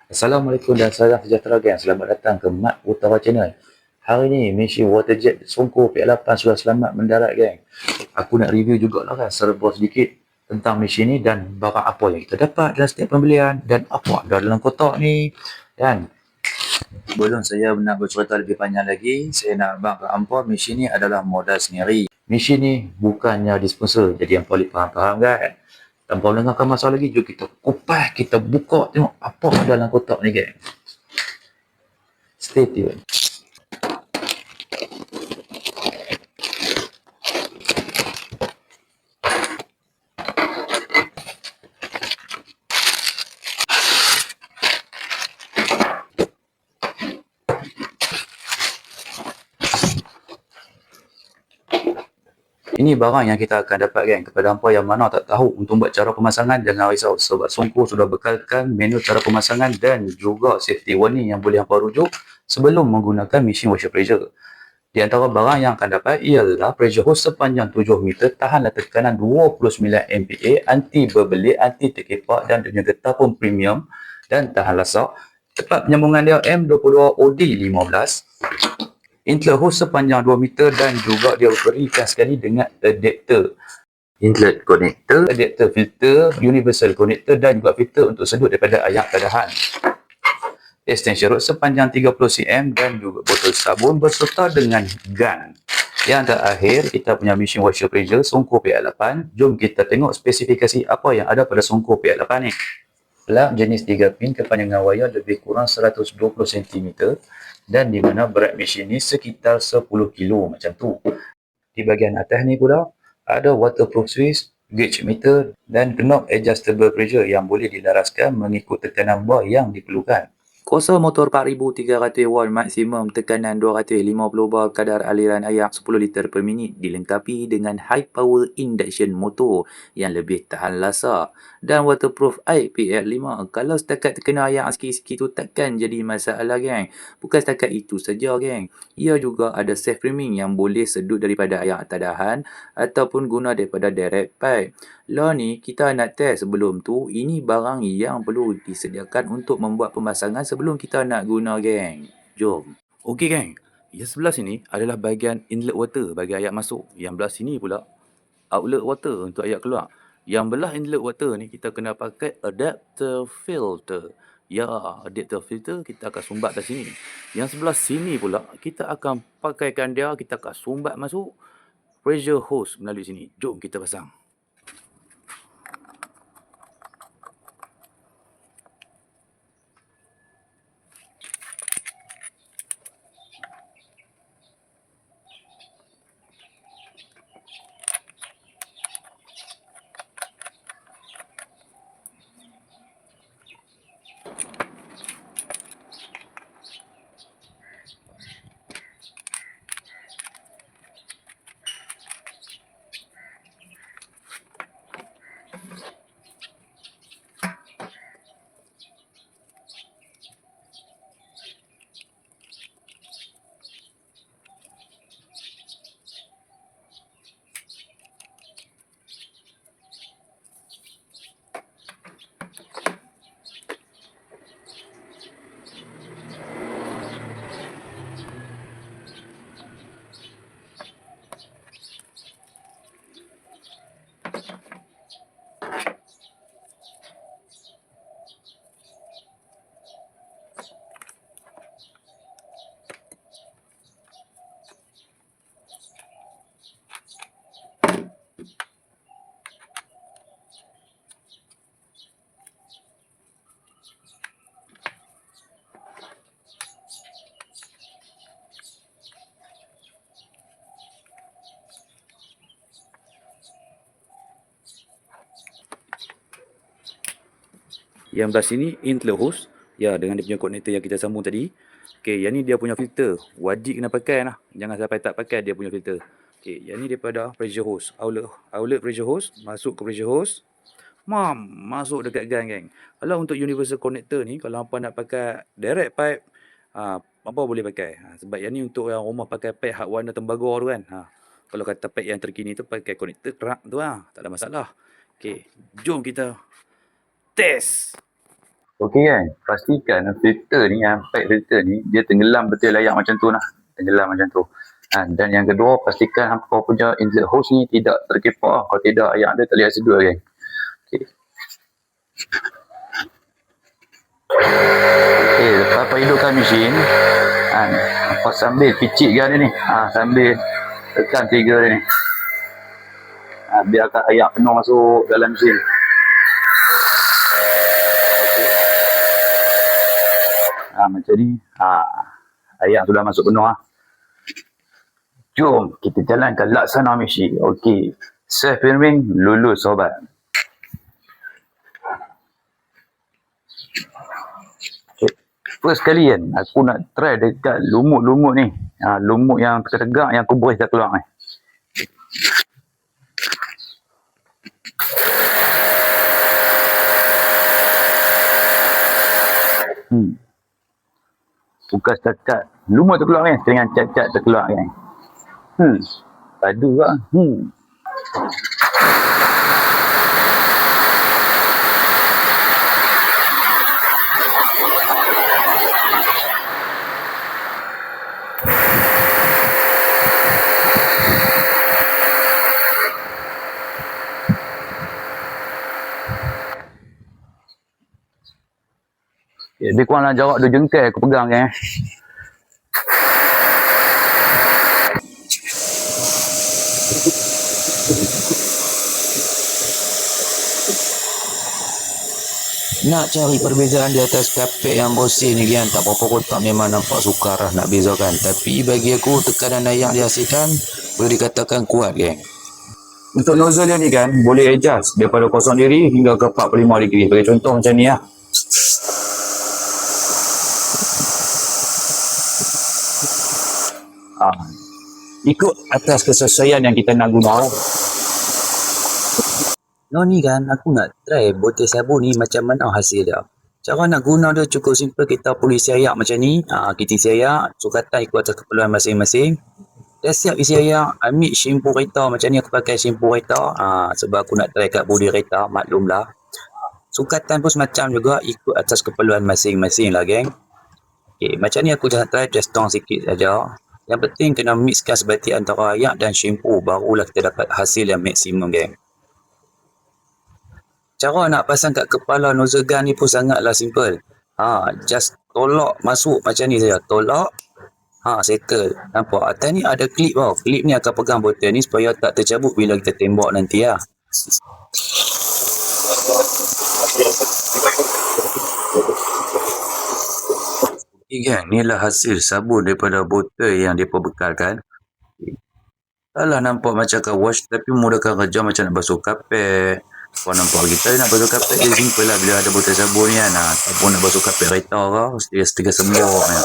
Assalamualaikum dan salam sejahtera gang. Selamat datang ke Mat Utara Channel. Hari ni mesin waterjet Songko PL8 sudah selamat mendarat gang. Aku nak review jugalah kan serba sedikit tentang mesin ni dan barang apa yang kita dapat dalam setiap pembelian dan apa ada dalam kotak ni. Dan sebelum saya nak bercerita lebih panjang lagi, saya nak abang ke hampa mesin ni adalah modal sendiri. Mesin ni bukannya disponsor, jadi yang boleh faham-faham kan. Tanpa melengahkan masa lagi, jom kita kupas, kita buka, tengok apa ada dalam kotak ni gang. Stay tuned. Ini barang yang kita akan dapat gang. Kepada hampa yang mana tak tahu untuk buat cara pemasangan, jangan risau sebab Songko sudah bekalkan menu cara pemasangan dan juga safety warning yang boleh hampa rujuk sebelum menggunakan mesin washer pressure. Di antara barang yang akan dapat ialah pressure hose sepanjang 7 meter, tahanlah tekanan 29 MPa, anti berbelit, anti terkepak dan punya getah pun premium dan tahan lasak. Tepat penyambungan dia M22 OD15. Inlet hose sepanjang 2 meter dan juga dia berikan sekali dengan adapter. Inlet connector, adapter filter, universal connector dan juga filter untuk sedut daripada air kadahan. Extension rod sepanjang 30 cm dan juga botol sabun berserta dengan gun. Yang terakhir, kita punya mesin washer pressure Songko PL8. Jom kita tengok spesifikasi apa yang ada pada Songko PL8 ni. Plug jenis 3 pin kepanjangan wayar lebih kurang 120 cm dan di mana berat mesin ni sekitar 10 kilo macam tu. Di bahagian atas ni pula ada waterproof switch, gauge meter dan knob adjustable pressure yang boleh dilaraskan mengikut tekanan buah yang diperlukan. Kuasa motor 4300 watt maksimum tekanan 250 bar, kadar aliran air 10 liter per minit, dilengkapi dengan high power induction motor yang lebih tahan lasak dan waterproof IPL5. Kalau setakat terkena air sikit-sikit tu takkan jadi masalah gang. Bukan setakat itu saja gang, ia juga ada safe framing yang boleh sedut daripada air tadahan ataupun guna daripada direct pipe. Lah ni kita nak test sebelum tu, ini barang yang perlu disediakan untuk membuat pemasangan sebelum kita nak guna gang. Jom. Okey gang, yang sebelah sini adalah bahagian inlet water bagi air masuk. Yang belah sini pula outlet water untuk air keluar. Yang belah inlet water ni kita kena pakai adapter filter. Ya, adapter filter kita akan sumbat kat sini. Yang sebelah sini pula kita akan pakaikan dia, kita akan sumbat masuk pressure hose melalui sini. Jom kita pasang. Yang belah sini inlet hose, ya, dengan dia punya connector yang kita sambung tadi. Okey, yang ni dia punya filter. Wajib kena pakai lah. Jangan sampai tak pakai dia punya filter. Okey, yang ni daripada pressure hose. Outlet pressure hose, masuk ke pressure hose. Masuk dekat gun gang. Kalau untuk universal connector ni, kalau hampa nak pakai direct pipe, hampa boleh pakai. Sebab yang ni untuk yang rumah pakai pipe hak warna tembaga tu kan. Kalau kata pipe yang terkini tu pakai connector kerak tu tak ada masalah. Okey, jom kita test. Okey kan, pastikan filter ni, pipe filter ni dia tenggelam betul layak macam tu lah, tenggelam macam tu. Dan yang kedua, pastikan hampa punya inlet hose ni tidak terkepak lah. Kalau tidak, air dia tak boleh sedut kan. Okay. Okay, lepas apa hidupkan mesin, hampa sambil picitkan dia ni, sambil tekan trigger dia ni. Biarkan air penuh masuk dalam mesin. Macam ni, air sudah masuk penuh lah. Jom kita jalankan laksana misi. Okey, self filming lulus sobat. Okay. First kali kan aku nak try dekat lumut-lumut ni. Lumut yang tegak yang aku brace dah keluar ni. Bukan setakat lumut terkeluar kan, dengan cat-cat terkeluar kan. Padu lah. Lebih kurang lah jarak 2 jengkal aku pegang kan. Nak cari perbezaan di atas kapek yang bosin ni kan, tak berapa kotak memang nampak sukar lah nak bezakan. Tapi bagi aku tekanan air yang dihasilkan boleh dikatakan kuat geng. Untuk nozzle dia ni kan boleh adjust daripada 0 degree hingga ke 45 degree. Bagi contoh macam ni lah. Ikut atas kesesuaian yang kita nak guna. Ni kan aku nak try botol sabun ni macam mana hasil dia. Cara nak guna dia cukup simple, kita boleh isi air macam ni. Kita isi air, sukatan ikut atas keperluan masing-masing. Dah siap isi air, ambil shampoo kereta macam ni, aku pakai shampoo kereta. Sebab aku nak try kat bodi kereta, maklumlah. Sukatan pun semacam juga, ikut atas keperluan masing-masing lah geng. Okay, macam ni aku dah try just tong sikit saja. Yang penting kena mixkan sebatik antara air dan shampoo, barulah kita dapat hasil yang maksimum geng. Cara nak pasang kat kepala nozzle gun ni pun sangatlah simple. Just tolak masuk macam ni saja. Tolak. Settle. Nampak? Atas ni ada klip tau. Klip ni akan pegang botol ni supaya tak tercabut bila kita tembak nanti lah. Inilah hasil sabun daripada botol yang mereka bekalkan. Taklah nampak macam kat wash, tapi mudahkan kerja macam nak basuh kapek. Kau nampak kita nak basuh kapek dia simple lah bila ada botol sabun ni kan. Ataupun nak basuh kapek kereta ke, setelah semua kan.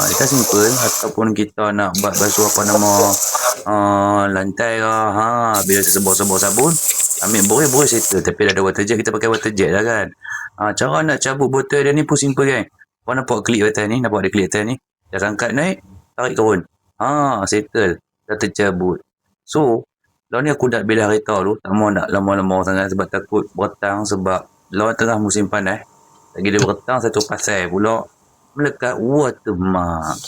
Dia kan simple. Ataupun kita nak basuh apa nama lantai ke, bila sebor-sebor sabun, ambil boreh settle. Tapi dah ada water jet, kita pakai water jet lah kan. Cara nak cabut botol dia ni pun simple kan. Kau nampak klip atas ni, nampak ada klip atas ni. Dah angkat naik, tarik turun. Settle. Dah tercabut. So, lawan ni aku dah belah kereta tu, tak mau nak lama-lama sangat sebab takut beretang, sebab lawan tengah musim panas. Lagi dia beretang, satu pasal pula melekat watermark.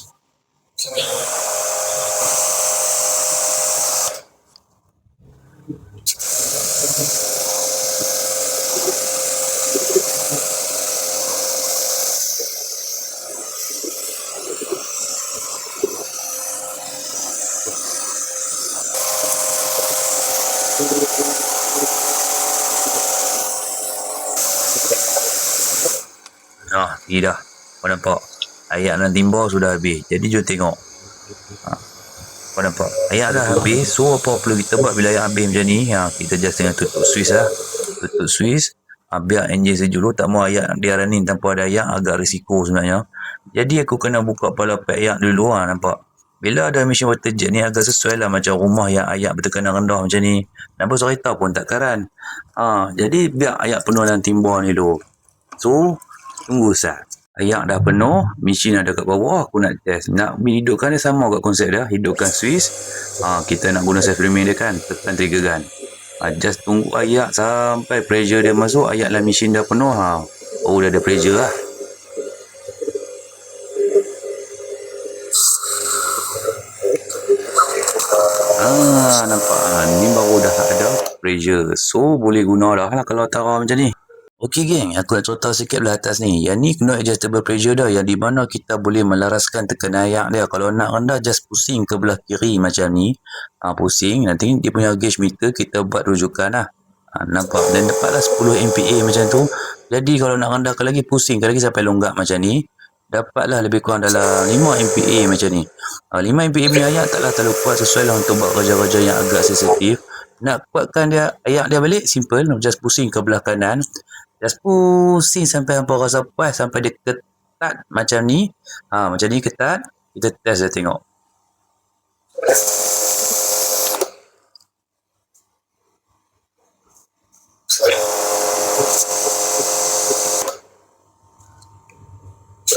Ni dah. Kau nampak? Air dalam timba sudah habis. Jadi jom tengok. Kau nampak? Air dah habis. So apa perlu kita buat bila air habis macam ni? Kita just dengan tutup switch lah. Tutup switch. Biar enjin sejuk dulu. Tak mahu air dia running tanpa ada air. Agak risiko sebenarnya. Jadi aku kena buka kepala pipe air dulu lah. Nampak? Bila ada mesin water jet ni agak sesuai lah macam rumah yang air bertekanan rendah macam ni. Nak basuh kereta pun tak karan. Jadi biar air penuh dalam timba ni dulu. So, tunggu sah. Air dah penuh, mesin ada kat bawah, aku nak test. Nak hidupkan dia sama kat konsep dia. Hidupkan switch. Kita nak guna self framing dia kan. Tekan trigger gun. Just tunggu air sampai pressure dia masuk. Air dalam mesin dah penuh. Oh, dah ada pressure lah. Nampak ni baru dah ada pressure. So, boleh guna dah lah kalau tara macam ni. Okey geng, aku nak contoh sikit belah atas ni. Yang ni kena adjustable pressure dah. Yang di mana kita boleh melaraskan tekanan air dia. Kalau nak rendah, just pusing ke belah kiri macam ni. Pusing. Nanti dia punya gauge meter kita buat rujukan lah. Nampak? Dan dapatlah 10 MPa macam tu. Jadi kalau nak rendahkan lagi, pusingkan lagi sampai longgak macam ni. Dapatlah lebih kurang dalam 5 MPa macam ni. 5 MPa punya air taklah terlalu kuat, sesuai lah untuk buat kerja-kerja yang agak sensitif. Nak kuatkan dia air dia balik, simple. Just pusing ke belah kanan. Just pusing sampai hampa rasa puas, sampai dia ketat macam ni. Macam ni ketat. Kita test dia tengok.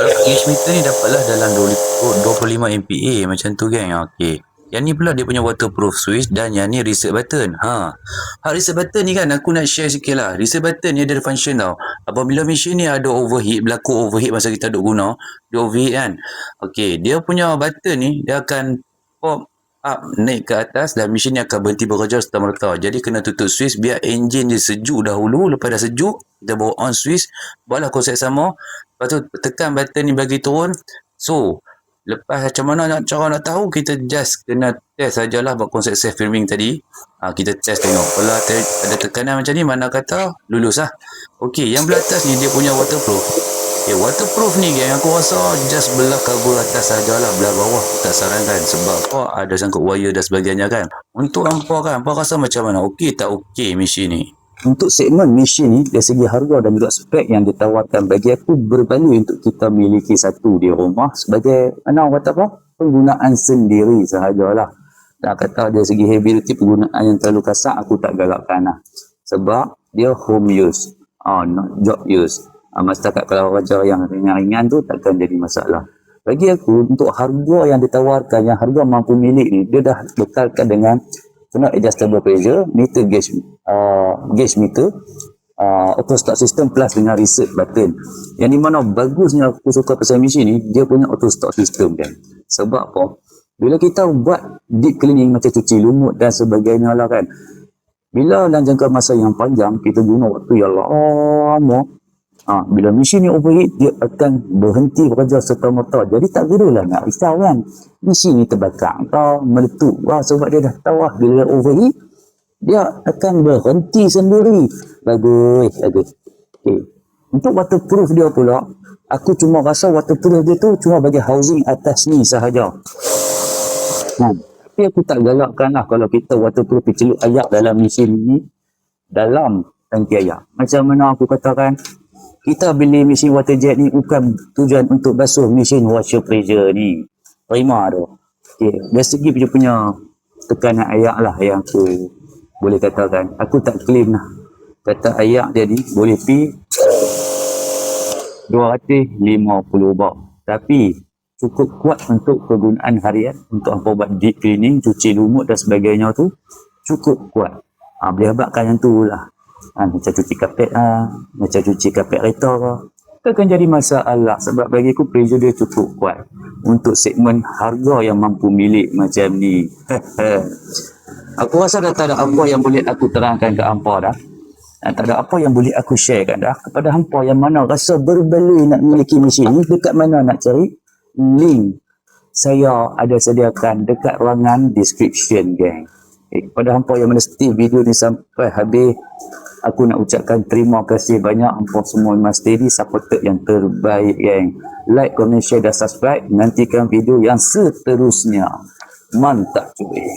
Gauge meter ni dapatlah dalam 25 MPa macam tu geng. Okey. Yang ni pula dia punya waterproof switch, dan yang ni reset button. Reset button ni kan aku nak share sikit lah. Reset button ni ada function tau. Apabila mesin ni ada overheat, berlaku overheat masa kita duk guna, dia overheat kan. Okey, dia punya button ni dia akan pop up naik ke atas, dan mesin ni akan berhenti bekerja serta-merta. Jadi kena tutup switch biar enjin dia sejuk dahulu. Lepas dah sejuk, kita bawa on switch, buatlah konsep sama. Lepas tu tekan button ni bagi turun. So lepas macam mana cara nak tahu, kita just kena test sajalah buat konsep safe filming tadi. Kita test tengok. Kalau ada tekanan macam ni, mana kata lulus lah. Okey, yang belah atas ni dia punya waterproof. Waterproof ni geng, aku rasa just belah cover atas sajalah, belah bawah tak sarankan. Sebab apa? Ada sangkut wire dan sebagainya kan. Untuk hampa kan, hampa rasa macam mana? Okey tak okey mesin ni? Untuk segmen mesin ni, dari segi harga dan juga spek yang ditawarkan, bagi aku berbaloi untuk kita miliki satu di rumah sebagai penggunaan sendiri sahajalah. Nak kata dari segi heavy duty, penggunaan yang terlalu kasar, aku tak galakkan lah. Sebab dia home use, not job use. Masyarakat kalau kerja yang ringan-ringan tu takkan jadi masalah. Bagi aku, untuk harga yang ditawarkan, yang harga mampu milik ni, dia dah bekalkan dengan kena adjustable pressure, meter gauge meter, auto start system plus dengan reset button. Yang di mana bagusnya aku suka pasal mesin ni, dia punya auto start system kan. Sebab apa? Bila kita buat deep cleaning macam cuci lumut dan sebagainya lah kan, bila dalam jangka masa yang panjang, kita guna waktu yang lama, bila mesin ni overheat, dia akan berhenti bekerja serta-merta. Jadi tak perlulah nak risau kan, mesin ni terbakar atau meletup. Sebab dia dah tahu bila overheat, dia akan berhenti sendiri. Bagus. Okay. Untuk waterproof dia pula, aku cuma rasa waterproof dia tu cuma bagi housing atas ni sahaja. Tapi aku tak galakkan lah kalau kita waterproof celup air dalam mesin ni, dalam tangki air. Macam mana aku katakan, kita beli mesin water jet ni bukan tujuan untuk basuh mesin washer pressure ni. Terima tu. Okay. Dari segi dia punya tekanan air lah yang aku boleh katakan. Aku tak claim lah. Kata air dia ni boleh pi 250 bar. Tapi cukup kuat untuk kegunaan harian. Untuk hampa buat deep cleaning, cuci lumut dan sebagainya tu. Cukup kuat. Boleh habakkan yang tu lah. Macam cuci kapet macam cuci kapet kereta takkan jadi masalah. Sebab bagi aku pressure dia cukup kuat untuk segmen harga yang mampu milik macam ni. Aku rasa dah tak ada apa yang boleh aku terangkan ke hampa dah. Tak ada apa yang boleh aku sharekan dah kepada hampa yang mana rasa berbaloi nak memiliki mesin ni. Dekat mana nak cari? Link saya ada sediakan dekat ruangan description geng. Kepada hampa yang menonton video ni sampai habis, aku nak ucapkan terima kasih banyak. Hampa semua memang steady supporter yang terbaik geng. Like, comment, share dan subscribe. Nantikan video yang seterusnya. Mantap cuy.